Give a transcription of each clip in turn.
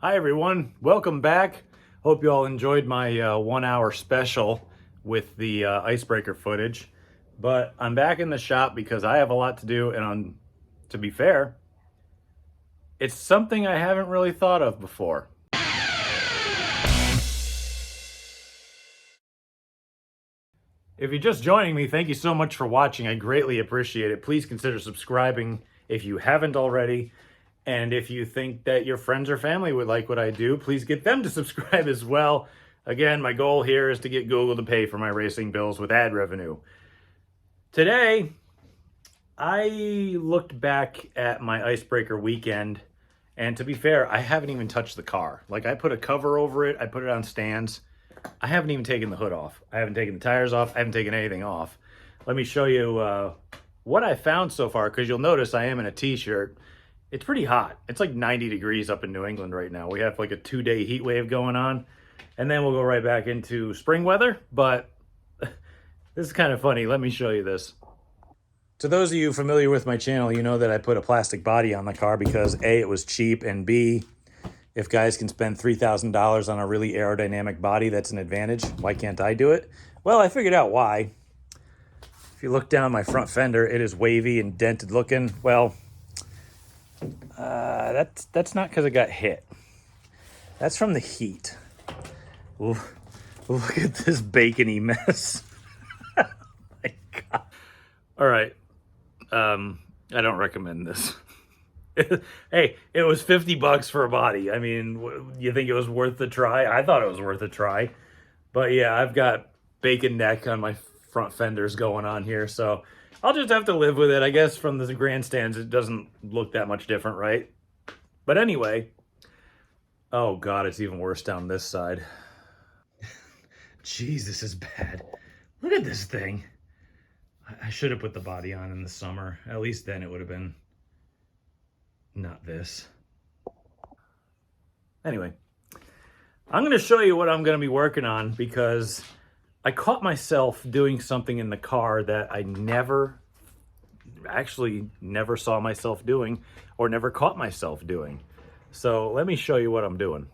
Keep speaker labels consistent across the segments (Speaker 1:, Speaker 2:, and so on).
Speaker 1: Hi everyone, welcome back. Hope you all enjoyed my 1 hour special with the icebreaker footage. But I'm back in the shop because I have a lot to do, and to be fair, it's something I haven't really thought of before. If you're just joining me, thank you so much for watching. I greatly appreciate it. Please consider subscribing if you haven't already. And if you think that your friends or family would like what I do, please get them to subscribe as well. Again, my goal here is to get Google to pay for my racing bills with ad revenue. Today, I looked back at my icebreaker weekend, and to be fair, I haven't even touched the car. Like, I put a cover over it, I put it on stands. I haven't even taken the hood off. I haven't taken the tires off. I haven't taken anything off. Let me show you what I found so far, because you'll notice I am in a t-shirt. It's pretty hot. It's like 90 degrees up in New England right now. We have like a 2-day heat wave going on, and then we'll go right back into spring weather. But this is kind of funny. Let me show you this. To those of you familiar with my channel, you know that I put a plastic body on the car because A, it was cheap, and B, if guys can spend $3,000 on a really aerodynamic body, that's an advantage. Why can't I do it? Well, I figured out why. If you look down my front fender, it is wavy and dented looking. Well, that's not because it got hit. That's from the heat. Ooh, look at this bacony mess. Oh my God. All right. I don't recommend this. Hey, it was $50 for a body. I mean, you think it was worth the try? I thought it was worth a try. But yeah, I've got bacon neck on my front fenders going on here, so I'll just have to live with it. I guess from the grandstands, it doesn't look that much different, right? But anyway, oh God, it's even worse down this side. Jeez, this is bad. Look at this thing. I should have put the body on in the summer. At least then it would have been not this. Anyway, I'm going to show you what I'm going to be working on because I caught myself doing something in the car that I never saw myself doing or never caught myself doing. So let me show you what I'm doing.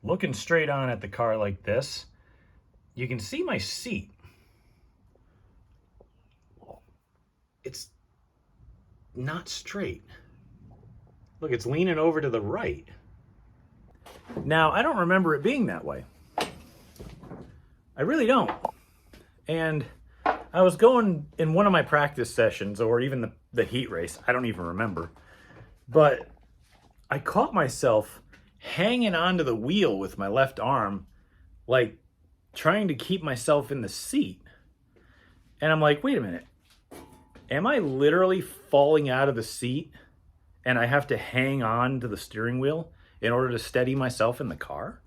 Speaker 1: Looking straight on at the car like this, you can see my seat. It's not straight. Look, it's leaning over to the right. Now, I don't remember it being that way. I really don't. And I was going in one of my practice sessions, or even the heat race, I don't even remember. But I caught myself hanging onto the wheel with my left arm, like trying to keep myself in the seat. And I'm like, wait a minute. Am I literally falling out of the seat and I have to hang on to the steering wheel in order to steady myself in the car?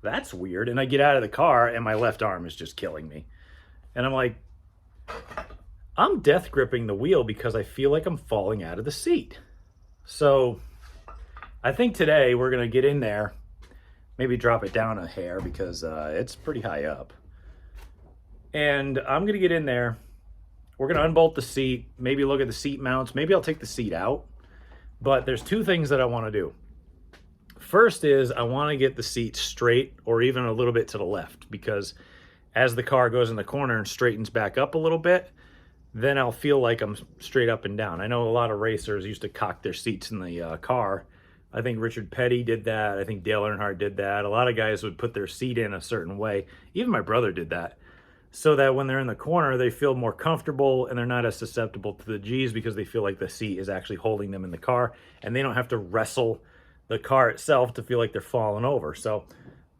Speaker 1: That's weird. And I get out of the car and my left arm is just killing me. And I'm like, I'm death gripping the wheel because I feel like I'm falling out of the seat. So I think today we're going to get in there, maybe drop it down a hair because it's pretty high up. And I'm going to get in there. We're going to unbolt the seat, maybe look at the seat mounts. Maybe I'll take the seat out. But there's two things that I want to do. First is I want to get the seat straight or even a little bit to the left, because as the car goes in the corner and straightens back up a little bit, then I'll feel like I'm straight up and down. I know a lot of racers used to cock their seats in the car. I think Richard Petty did that. I think Dale Earnhardt did that. A lot of guys would put their seat in a certain way. Even my brother did that, so that when they're in the corner, they feel more comfortable and they're not as susceptible to the G's because they feel like the seat is actually holding them in the car and they don't have to wrestle the car itself to feel like they're falling over. So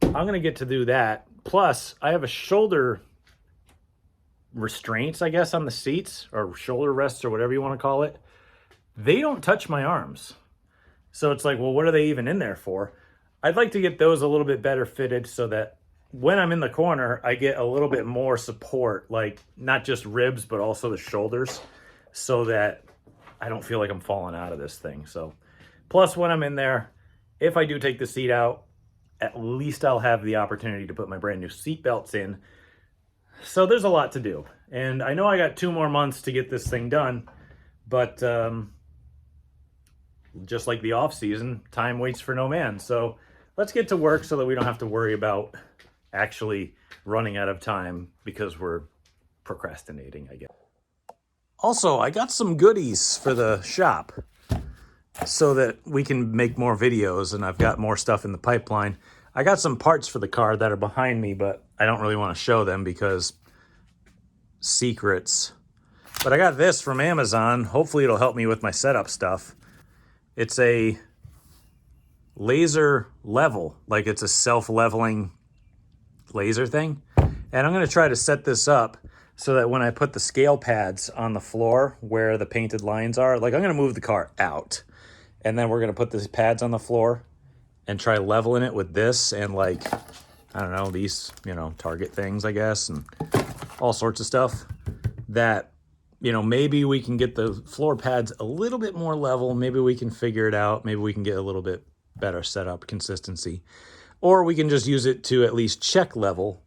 Speaker 1: I'm going to get to do that. Plus, I have a shoulder restraints, I guess, on the seats, or shoulder rests, or whatever you want to call it. They don't touch my arms. So it's like, well, what are they even in there for? I'd like to get those a little bit better fitted so that when I'm in the corner, I get a little bit more support, like not just ribs, but also the shoulders, so that I don't feel like I'm falling out of this thing. So plus when I'm in there, if I do take the seat out, at least I'll have the opportunity to put my brand new seat belts in. So there's a lot to do. And I know I got 2 more months to get this thing done, but just like the off season, time waits for no man. So let's get to work so that we don't have to worry about actually running out of time because we're procrastinating, I guess. Also, I got some goodies for the shop so that we can make more videos, and I've got more stuff in the pipeline. I got some parts for the car that are behind me, but I don't really want to show them because secrets. But I got this from Amazon. Hopefully it'll help me with my setup stuff. It's a laser level, like it's a self-leveling laser thing. And I'm going to try to set this up so that when I put the scale pads on the floor where the painted lines are, like I'm going to move the car out. And then we're going to put these pads on the floor and try leveling it with this and like, I don't know, these, you know, target things, I guess, and all sorts of stuff that, you know, maybe we can get the floor pads a little bit more level. Maybe we can figure it out. Maybe we can get a little bit better setup consistency, or we can just use it to at least check level,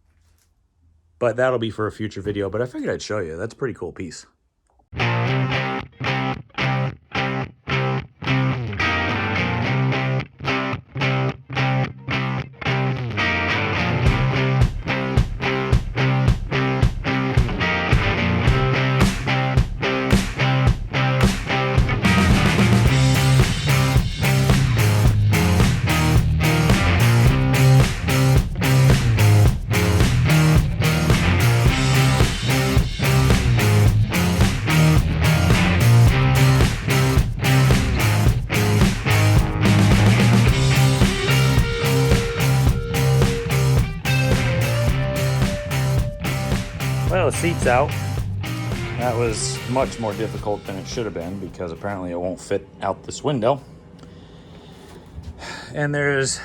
Speaker 1: but that'll be for a future video. But I figured I'd show you. That's a pretty cool piece. Well, the seat's out. That was much more difficult than it should have been because apparently it won't fit out this window. And there's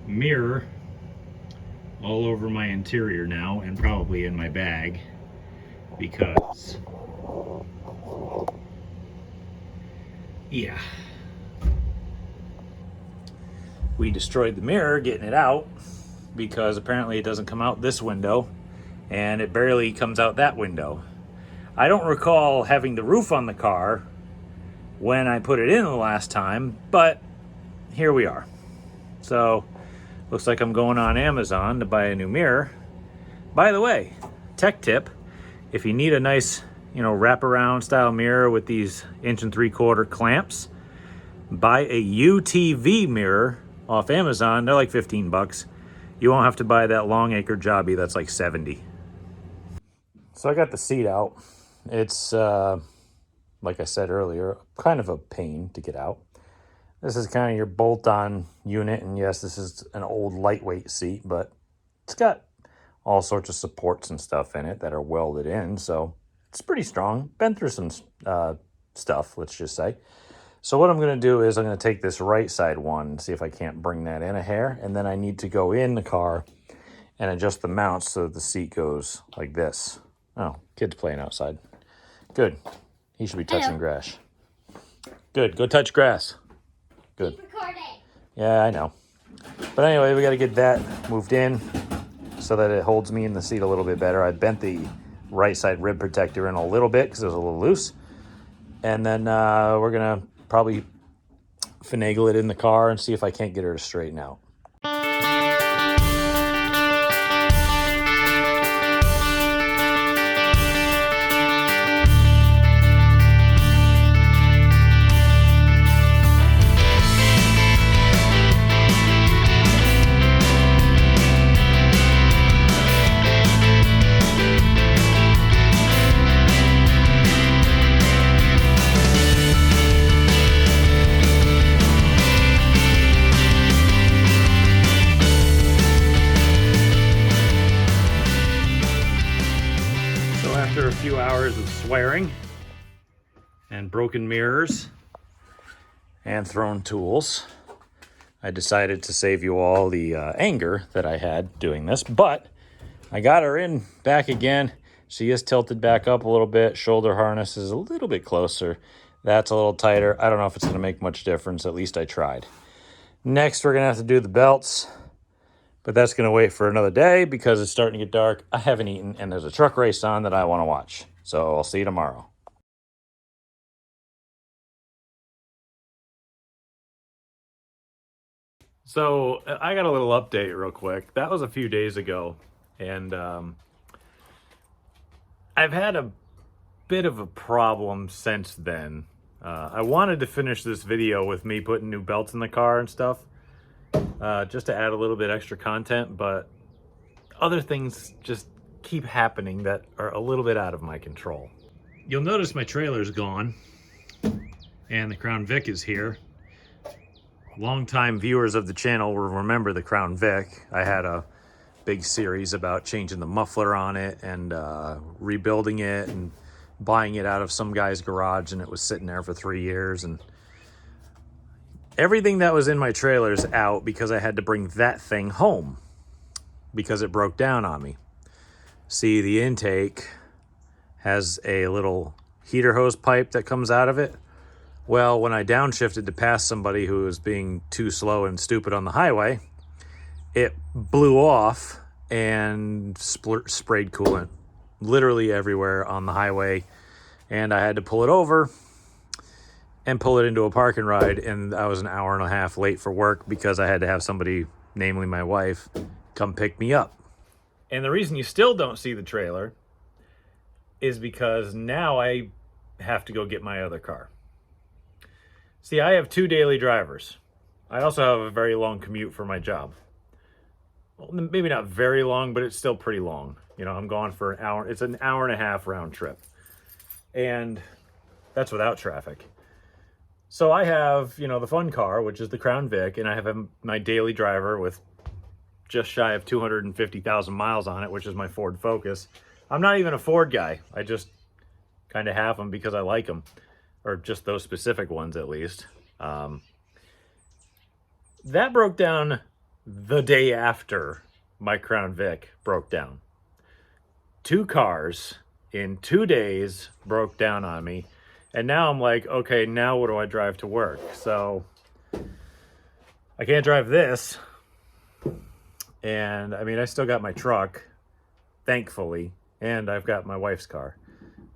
Speaker 1: mirror all over my interior now and probably in my bag because, yeah, we destroyed the mirror getting it out because apparently it doesn't come out this window and it barely comes out that window. I don't recall having the roof on the car when I put it in the last time, but here we are. So looks like I'm going on Amazon to buy a new mirror. By the way, tech tip, if you need a nice, you know, wraparound style mirror with these 1 3/4 clamps, buy a UTV mirror off Amazon. They're like 15 bucks. You won't have to buy that long acre jobby that's like 70. So I got the seat out. It's, like I said earlier, kind of a pain to get out. This is kind of your bolt-on unit, and yes, this is an old lightweight seat, but it's got all sorts of supports and stuff in it that are welded in, so it's pretty strong. Been through some stuff, let's just say. So what I'm going to do is I'm going to take this right side one and see if I can't bring that in a hair, and then I need to go in the car and adjust the mounts so that the seat goes like this. Oh, kid's playing outside. Good. He should be touching grass. Good. Go touch grass. Good. Keep recording. Yeah, I know. But anyway, we got to get that moved in so that it holds me in the seat a little bit better. I bent the right side rib protector in a little bit because it was a little loose. And then we're going to probably finagle it in the car and see if I can't get her to straighten out. After a few hours of swearing and broken mirrors and thrown tools, I decided to save you all the anger that I had doing this, but I got her in back again. She is tilted back up a little bit. Shoulder harness is a little bit closer. That's a little tighter. I don't know if it's going to make much difference. At least I tried. Next, we're going to have to do the belts. But that's going to wait for another day because it's starting to get dark. I haven't eaten, and there's a truck race on that I want to watch. So I'll see you tomorrow. So I got a little update real quick. That was a few days ago, and I've had a bit of a problem since then. I wanted to finish this video with me putting new belts in the car and stuff, just to add a little bit extra content, but other things just keep happening that are a little bit out of my control. You'll notice my trailer's gone, and the Crown Vic is here. Longtime viewers of the channel will remember the Crown Vic. I had a big series about changing the muffler on it and rebuilding it and buying it out of some guy's garage, and it was sitting there for 3 years, and everything that was in my trailer is out because I had to bring that thing home because it broke down on me. See, the intake has a little heater hose pipe that comes out of it. Well, when I downshifted to pass somebody who was being too slow and stupid on the highway, it blew off and sprayed coolant literally everywhere on the highway. And I had to pull it over and pull it into a park and ride. And I was an hour and a half late for work because I had to have somebody, namely my wife, come pick me up. And the reason you still don't see the trailer is because now I have to go get my other car. See, I have 2 daily drivers. I also have a very long commute for my job. Well, maybe not very long, but it's still pretty long. You know, I'm gone for an hour. It's an hour and a half round trip. And that's without traffic. So I have, you know, the fun car, which is the Crown Vic, and I have my daily driver with just shy of 250,000 miles on it, which is my Ford Focus. I'm not even a Ford guy. I just kind of have them because I like them. Or just those specific ones, at least. That broke down the day after my Crown Vic broke down. 2 cars in 2 days broke down on me. And now I'm like, okay, now what do I drive to work? So I can't drive this. And I mean, I still got my truck, thankfully, and I've got my wife's car.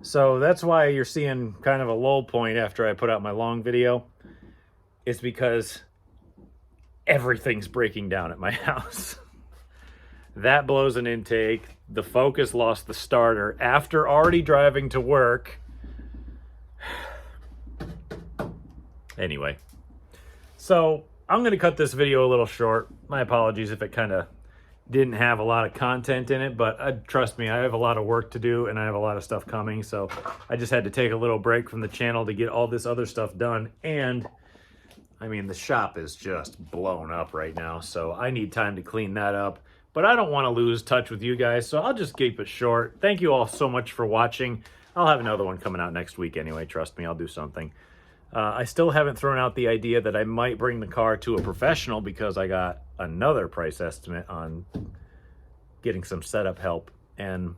Speaker 1: So that's why you're seeing kind of a lull point after I put out my long video. It's because everything's breaking down at my house. That blows an intake. The Focus lost the starter after already driving to work. Anyway, so I'm going to cut this video a little short. My apologies if it kind of didn't have a lot of content in it, but trust me, I have a lot of work to do and I have a lot of stuff coming, so I just had to take a little break from the channel to get all this other stuff done. And I mean, the shop is just blown up right now, so I need time to clean that up, but I don't want to lose touch with you guys, so I'll just keep it short. Thank you all so much for watching. I'll have another one coming out next week anyway. Trust me, I'll do something. I still haven't thrown out the idea that I might bring the car to a professional because I got another price estimate on getting some setup help, and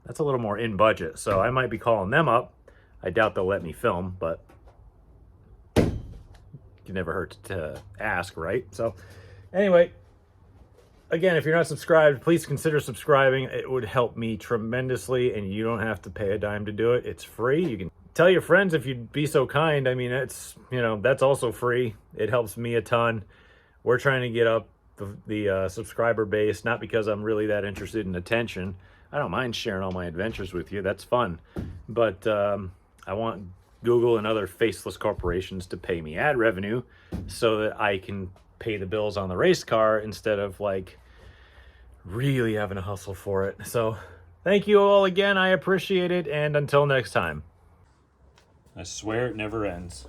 Speaker 1: that's a little more in budget. So I might be calling them up. I doubt they'll let me film, but it never hurts to ask, right? So anyway, again, if you're not subscribed, please consider subscribing. It would help me tremendously, and you don't have to pay a dime to do it. It's free. You can tell your friends if you'd be so kind. I mean, it's, you know, that's also free. It helps me a ton. We're trying to get up the subscriber base, not because I'm really that interested in attention. I don't mind sharing all my adventures with you. That's fun. But I want Google and other faceless corporations to pay me ad revenue so that I can pay the bills on the race car instead of like really having to hustle for it. So thank you all again. I appreciate it. And until next time. I swear it never ends.